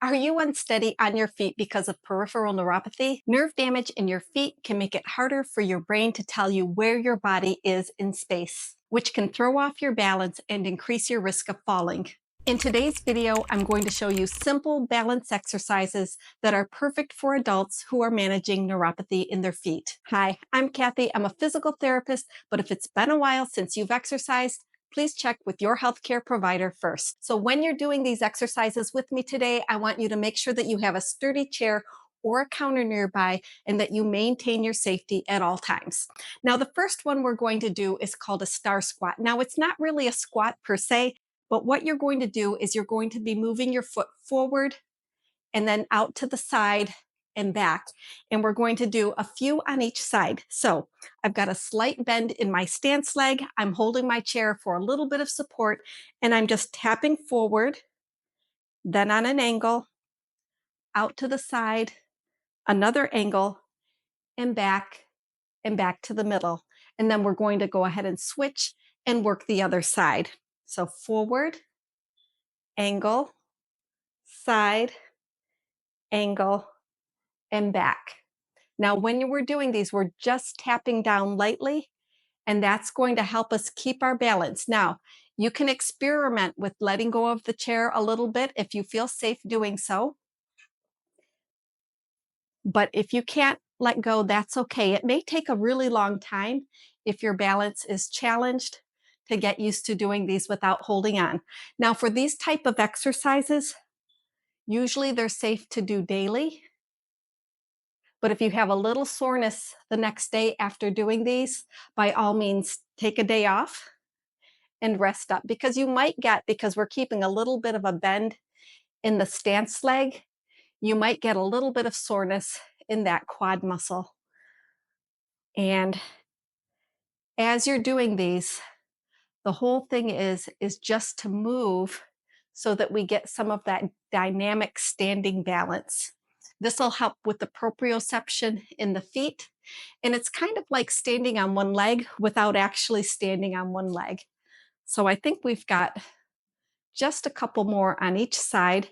Are you unsteady on your feet because of peripheral neuropathy? Nerve damage in your feet can make it harder for your brain to tell you where your body is in space, which can throw off your balance and increase your risk of falling. In today's video, I'm going to show you simple balance exercises that are perfect for adults who are managing neuropathy in their feet. Hi, I'm Kathy. I'm a physical therapist, but if it's been a while since you've exercised, please check with your healthcare provider first. So when you're doing these exercises with me today, I want you to make sure that you have a sturdy chair or a counter nearby and that you maintain your safety at all times. Now, the first one we're going to do is called a star squat. Now, it's not really a squat per se, but what you're going to do is you're going to be moving your foot forward and then out to the side and back. And we're going to do a few on each side. So I've got a slight bend in my stance leg. I'm holding my chair for a little bit of support, and I'm just tapping forward, then on an angle, out to the side, another angle, and back to the middle. And then we're going to go ahead and switch and work the other side. So forward, angle, side, angle, and back. Now, when we're doing these, we're just tapping down lightly, and that's going to help us keep our balance. Now, you can experiment with letting go of the chair a little bit if you feel safe doing so. But if you can't let go, that's okay. It may take a really long time if your balance is challenged to get used to doing these without holding on. Now, for these type of exercises, usually they're safe to do daily. But if you have a little soreness the next day after doing these, by all means, take a day off and rest up, because you might get, because we're keeping a little bit of a bend in the stance leg, you might get a little bit of soreness in that quad muscle. And as you're doing these, the whole thing is just to move so that we get some of that dynamic standing balance. This will help with the proprioception in the feet. And it's kind of like standing on one leg without actually standing on one leg. So I think we've got just a couple more on each side.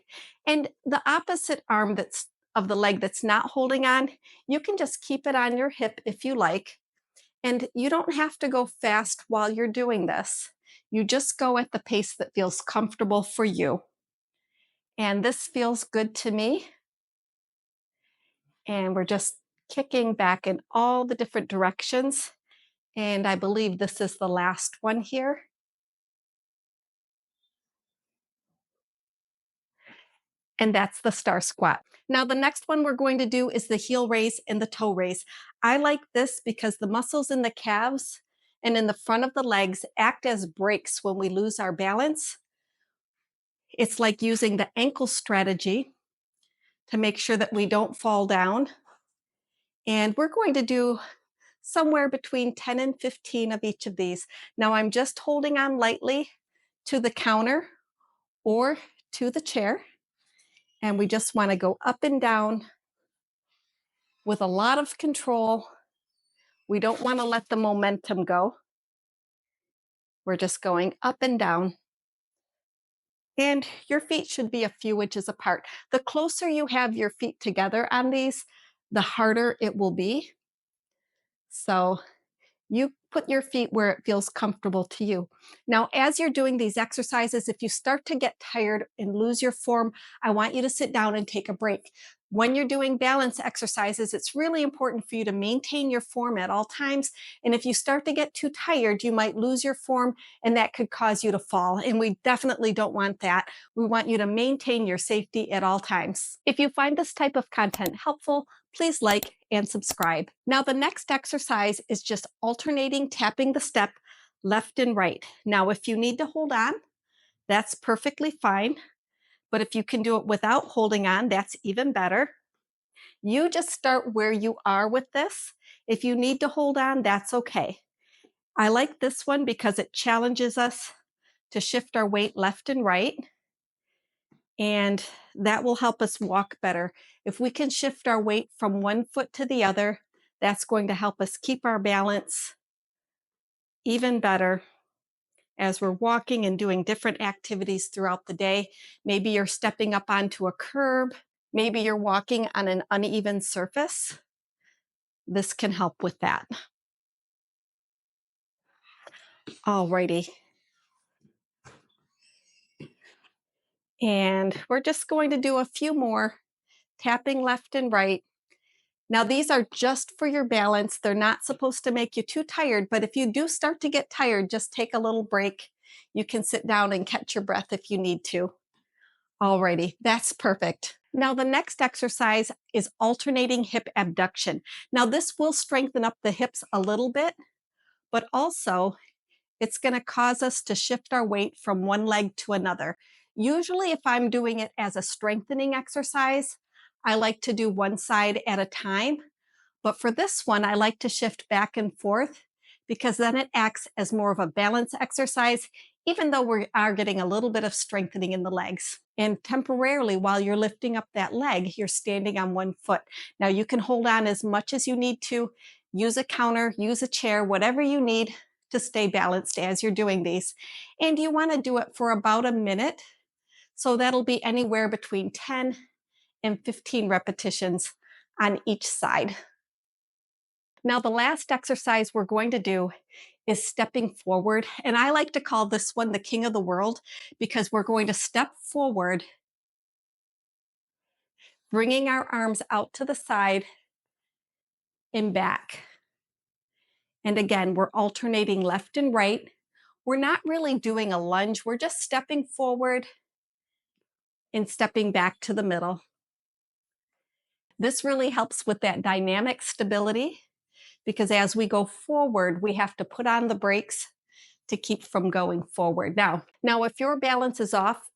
And the opposite arm that's of the leg that's not holding on, you can just keep it on your hip if you like. And you don't have to go fast while you're doing this. You just go at the pace that feels comfortable for you. And this feels good to me. And we're just kicking back in all the different directions. And I believe this is the last one here. And that's the star squat. Now, the next one we're going to do is the heel raise and the toe raise. I like this because the muscles in the calves and in the front of the legs act as brakes when we lose our balance. It's like using the ankle strategy to make sure that we don't fall down. And we're going to do somewhere between 10 and 15 of each of these. Now, I'm just holding on lightly to the counter or to the chair. And we just want to go up and down with a lot of control. We don't want to let the momentum go. We're just going up and down. And your feet should be a few inches apart. The closer you have your feet together on these, the harder it will be. So you put your feet where it feels comfortable to you. Now, as you're doing these exercises, if you start to get tired and lose your form, I want you to sit down and take a break. When you're doing balance exercises, it's really important for you to maintain your form at all times. And if you start to get too tired, you might lose your form, and that could cause you to fall. And we definitely don't want that. We want you to maintain your safety at all times. If you find this type of content helpful, please like and subscribe. Now, the next exercise is just alternating tapping the step left and right. Now, if you need to hold on, that's perfectly fine. But if you can do it without holding on, that's even better. You just start where you are with this. If you need to hold on, that's okay. I like this one because it challenges us to shift our weight left and right. And that will help us walk better. If we can shift our weight from one foot to the other, that's going to help us keep our balance even better as we're walking and doing different activities throughout the day. Maybe you're stepping up onto a curb, maybe you're walking on an uneven surface. This can help with that. Alrighty. And we're just going to do a few more, tapping left and right. Now, these are just for your balance. They're not supposed to make you too tired, but if you do start to get tired, just take a little break. You can sit down and catch your breath if you need to. Alrighty, that's perfect. Now, the next exercise is alternating hip abduction. Now, this will strengthen up the hips a little bit, but also it's going to cause us to shift our weight from one leg to another. Usually, if I'm doing it as a strengthening exercise, I like to do one side at a time. But for this one, I like to shift back and forth because then it acts as more of a balance exercise, even though we are getting a little bit of strengthening in the legs. And temporarily, while you're lifting up that leg, you're standing on one foot. Now, you can hold on as much as you need to, use a counter, use a chair, whatever you need to stay balanced as you're doing these. And you want to do it for about a minute. So that'll be anywhere between 10 and 15 repetitions on each side. Now, the last exercise we're going to do is stepping forward. And I like to call this one the king of the world because we're going to step forward, bringing our arms out to the side and back. And again, we're alternating left and right. We're not really doing a lunge. We're just stepping forward and stepping back to the middle. This really helps with that dynamic stability because as we go forward, we have to put on the brakes to keep from going forward. Now, if your balance is off,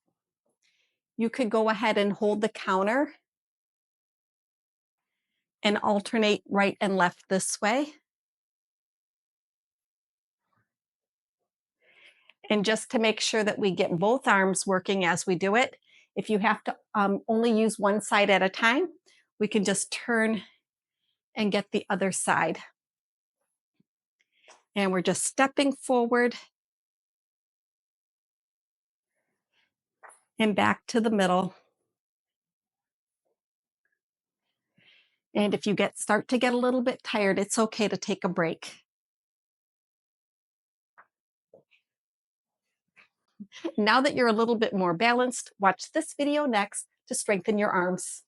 you could go ahead and hold the counter and alternate right and left this way. And just to make sure that we get both arms working as we do it, if you have to only use one side at a time, we can just turn and get the other side. And we're just stepping forward and back to the middle. And if you start to get a little bit tired, it's okay to take a break. Now that you're a little bit more balanced, watch this video next to strengthen your arms.